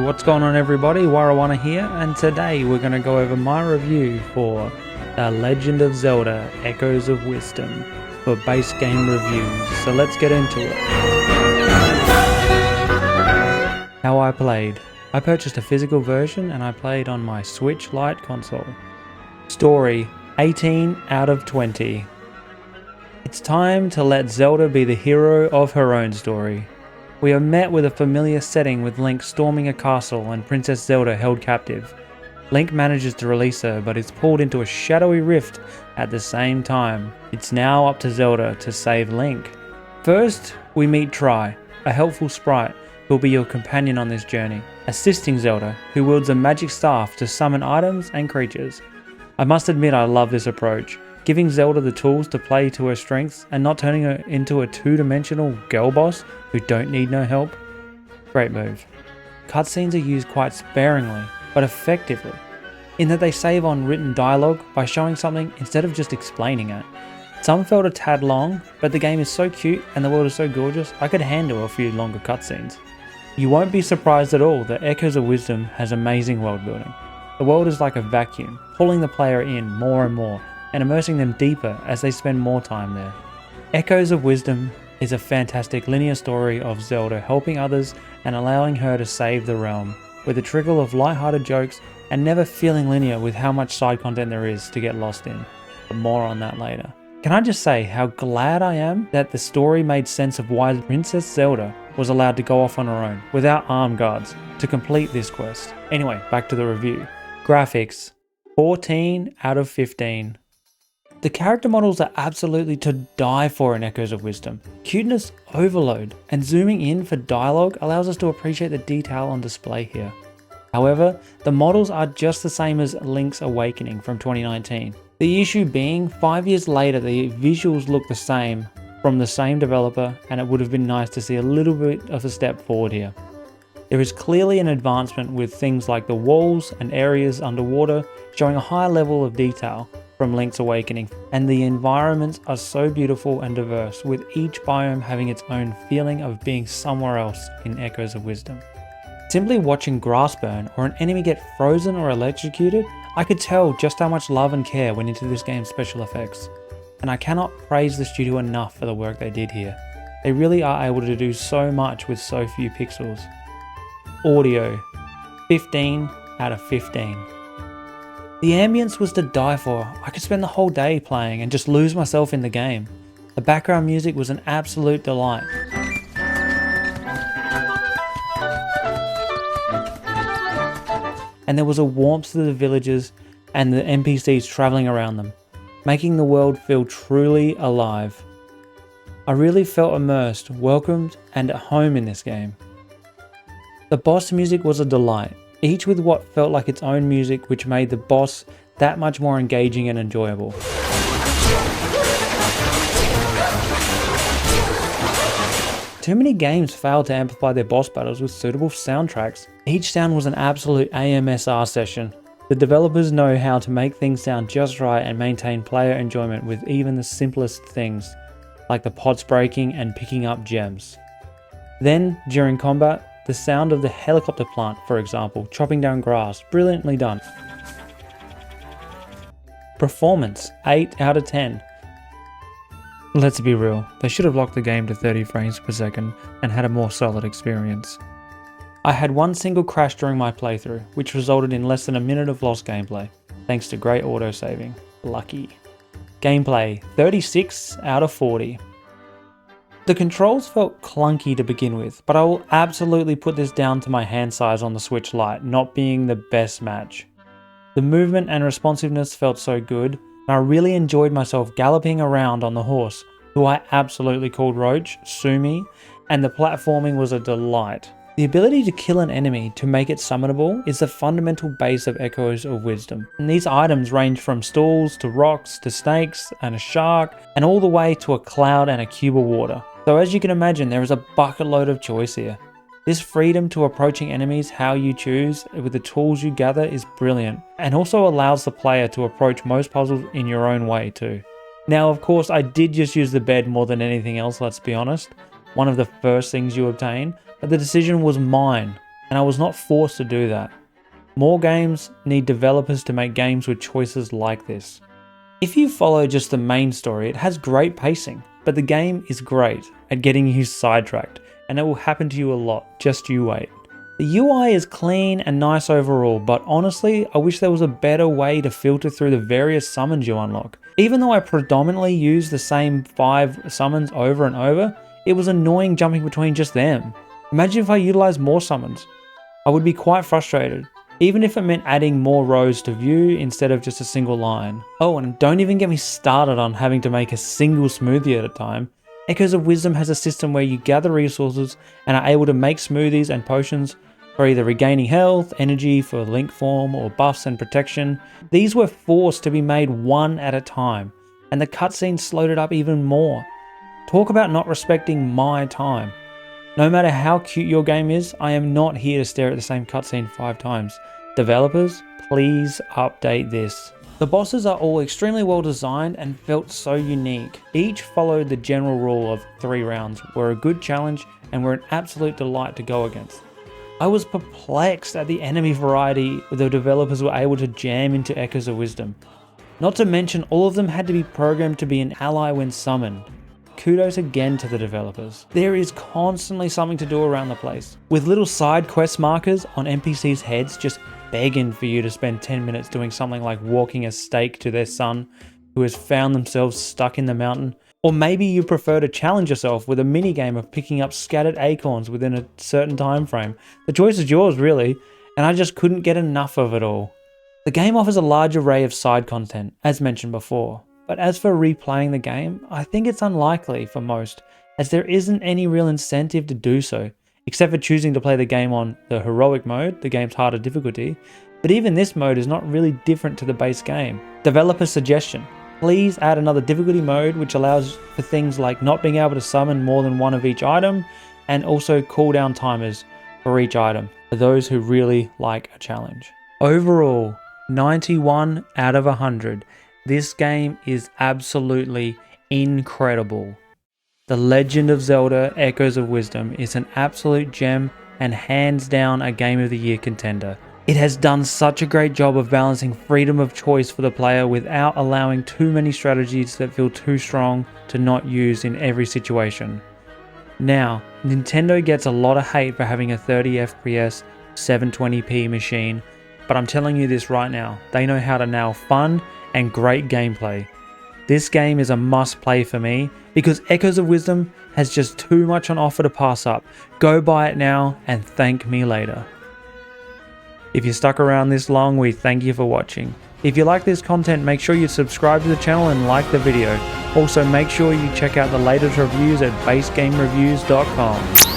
What's going on everybody, Warawana here, and today we're going to go over my review for The Legend of Zelda Echoes of Wisdom for base game reviews, so let's get into it. How I played. I purchased a physical version and I played on my Switch Lite console. Story, 18 out of 20. It's time to let Zelda be the hero of her own story. We are met with a familiar setting with Link storming a castle and Princess Zelda held captive. Link manages to release her but is pulled into a shadowy rift at the same time. It's now up to Zelda to save Link. First, we meet Tri, a helpful sprite who will be your companion on this journey, assisting Zelda, who wields a magic staff to summon items and creatures. I must admit I love this approach, giving Zelda the tools to play to her strengths and not turning her into a two-dimensional girl boss who don't need no help. Great move. Cutscenes are used quite sparingly, but effectively, in that they save on written dialogue by showing something instead of just explaining it. Some felt a tad long, but the game is so cute and the world is so gorgeous I could handle a few longer cutscenes. You won't be surprised at all that Echoes of Wisdom has amazing world building. The world is like a vacuum, pulling the player in more and more, and immersing them deeper as they spend more time there. Echoes of Wisdom is a fantastic linear story of Zelda helping others and allowing her to save the realm, with a trickle of light-hearted jokes and never feeling linear with how much side content there is to get lost in. But more on that later. Can I just say how glad I am that the story made sense of why Princess Zelda was allowed to go off on her own, without armed guards, to complete this quest. Anyway, back to the review. Graphics, 14 out of 15. The character models are absolutely to die for in Echoes of Wisdom. Cuteness overload, and zooming in for dialogue allows us to appreciate the detail on display here. However, the models are just the same as Link's Awakening from 2019. The issue being, 5 years later the visuals look the same from the same developer, and it would have been nice to see a little bit of a step forward here. There is clearly an advancement with things like the walls and areas underwater showing a higher level of detail from Link's Awakening, and the environments are so beautiful and diverse, with each biome having its own feeling of being somewhere else in Echoes of Wisdom. Simply watching grass burn or an enemy get frozen or electrocuted, I could tell just how much love and care went into this game's special effects, and I cannot praise the studio enough for the work they did here. They really are able to do so much with so few pixels. Audio, 15 out of 15. The ambience was to die for. I could spend the whole day playing and just lose myself in the game. The background music was an absolute delight. And there was a warmth to the villagers and the NPCs travelling around them, making the world feel truly alive. I really felt immersed, welcomed, and at home in this game. The boss music was a delight, each with what felt like its own music, which made the boss that much more engaging and enjoyable. Too many games failed to amplify their boss battles with suitable soundtracks. Each sound was an absolute AMSR session. The developers know how to make things sound just right and maintain player enjoyment with even the simplest things, like the pots breaking and picking up gems. Then, during combat, the sound of the helicopter plant, for example, chopping down grass, brilliantly done. Performance, 8 out of 10. Let's be real, they should have locked the game to 30 frames per second and had a more solid experience. I had one single crash during my playthrough, which resulted in less than a minute of lost gameplay, thanks to great autosaving. Lucky. Gameplay, 36 out of 40. The controls felt clunky to begin with, but I will absolutely put this down to my hand size on the Switch Lite not being the best match. The movement and responsiveness felt so good, and I really enjoyed myself galloping around on the horse, who I absolutely called Roach, Sumi, and the platforming was a delight. The ability to kill an enemy to make it summonable is the fundamental base of Echoes of Wisdom, and these items range from stools to rocks to snakes and a shark, and all the way to a cloud and a cube of water. So as you can imagine, there is a bucket load of choice here. This freedom to approaching enemies how you choose with the tools you gather is brilliant, and also allows the player to approach most puzzles in your own way too. Now of course I did just use the bed more than anything else, let's be honest, one of the first things you obtain, but the decision was mine, and I was not forced to do that. More games need developers to make games with choices like this. If you follow just the main story, it has great pacing, but the game is great at getting you sidetracked, and it will happen to you a lot, just you wait. The UI is clean and nice overall, but honestly, I wish there was a better way to filter through the various summons you unlock. Even though I predominantly use the same 5 summons over and over, it was annoying jumping between just them. Imagine if I utilized more summons. I would be quite frustrated, even if it meant adding more rows to view instead of just a single line. Oh, and don't even get me started on having to make a single smoothie at a time. Echoes of Wisdom has a system where you gather resources and are able to make smoothies and potions for either regaining health, energy for link form, or buffs and protection. These were forced to be made one at a time, and the cutscene slowed it up even more. Talk about not respecting my time. No matter how cute your game is, I am not here to stare at the same cutscene 5 times. Developers, please update this. The bosses are all extremely well designed and felt so unique. Each followed the general rule of 3 rounds, were a good challenge and were an absolute delight to go against. I was perplexed at the enemy variety the developers were able to jam into Echoes of Wisdom. Not to mention all of them had to be programmed to be an ally when summoned. Kudos again to the developers. There is constantly something to do around the place, with little side quest markers on NPCs' heads just begging for you to spend 10 minutes doing something like walking a stake to their son who has found themselves stuck in the mountain. Or maybe you prefer to challenge yourself with a minigame of picking up scattered acorns within a certain time frame. The choice is yours really, and I just couldn't get enough of it all. The game offers a large array of side content, as mentioned before, but as for replaying the game, I think it's unlikely for most, as there isn't any real incentive to do so, except for choosing to play the game on the heroic mode, the game's harder difficulty, but even this mode is not really different to the base game. Developer suggestion: please add another difficulty mode which allows for things like not being able to summon more than one of each item, and also cooldown timers for each item, for those who really like a challenge. Overall, 91 out of 100. This game is absolutely incredible. The Legend of Zelda Echoes of Wisdom is an absolute gem and hands down a Game of the Year contender. It has done such a great job of balancing freedom of choice for the player without allowing too many strategies that feel too strong to not use in every situation. Now, Nintendo gets a lot of hate for having a 30 FPS 720p machine, but I'm telling you this right now, they know how to nail fun and great gameplay. This game is a must play for me because Echoes of Wisdom has just too much on offer to pass up. Go buy it now and thank me later. If you stuck around this long, we thank you for watching. If you like this content, make sure you subscribe to the channel and like the video. Also, make sure you check out the latest reviews at basegamereviews.com.